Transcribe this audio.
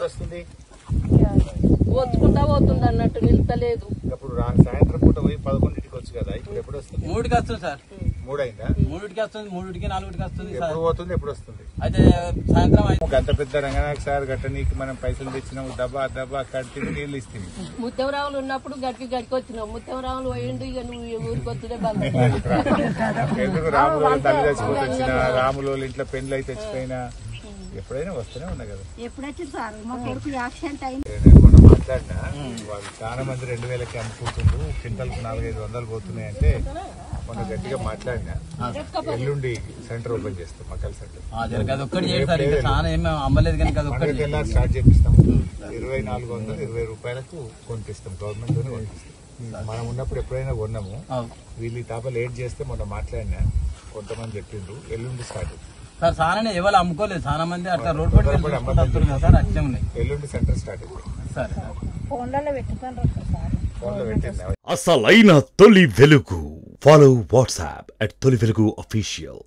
వస్తుంది పోతుకుంటా పోతుంది అన్నట్టు నిలుతలేదు. అప్పుడు సాయంత్రం పూట పోయి 11కి వచ్చు కదా, ఇప్పుడు ఎప్పుడు వస్తుంది? 3కి వస్తుంది సార్. 3 అయిందా? 3కి వస్తుంది, 3కి 4కి వస్తుంది. ఎప్పుడు పోతుంది, ఎప్పుడు వస్తుంది? అయితే సాయంత్రం గంట పెద్ద రంగనాయక సార్ గట్ట నీకు మనం పైసలు తెచ్చినాము, దబ్బా కట్టి నీళ్ళు ఇస్తుంది. ముత్యంరావులు ఉన్నప్పుడు గడికి వచ్చినావు. ముత్యంరావులు పోయిండు, ఇక నువ్వు ఊరికి వస్తుందే బంధు. ఎందుకు రాములో తల్లి చచ్చిపోతే వచ్చిన, రాములో ఇంట్లో పెళ్లి అయితే తెచ్చిపోయినా ఎప్పుడైనా వస్తూనే ఉన్నా కదా. మొన్న మాట్లాడినా వాళ్ళు చాలా మంది 2000కి అమ్ముకుంటుండ్రు, క్వింటల్కి 400-500 పోతున్నాయి అంటే మొన్న గట్టిగా మాట్లాడినా. ఎల్లుండి సెంటర్ ఓపెన్ చేస్తాం, మక్కల సెంటర్. తెల్లారి స్టార్ట్ చేపిస్తాం. 2400 20 రూపాయలకు కొనిపిస్తాం, గవర్నమెంట్ లోనే కొనిపిస్తాం. మనం ఉన్నప్పుడు ఎప్పుడైనా కొన్నాము. వీళ్ళు ఈ తాప లేట్ చేస్తే మొన్న మాట్లాడినా, కొంతమంది చెప్పిండ్రు ఎల్లుండి స్టార్ట్ సార్. చాలా ఎవరు అమ్ముకోలేదు, చాలా మంది అట్లా రోడ్ పడి సార్ అట్లే ఉన్నాయి. ఎల్లుండి సెంటర్ స్టార్ట్ సార్. ఫోన్లో పెట్టింది. అసలైన తొలి వెలుగు. ఫాలో వాట్సాప్ @తొలి వెలుగు official.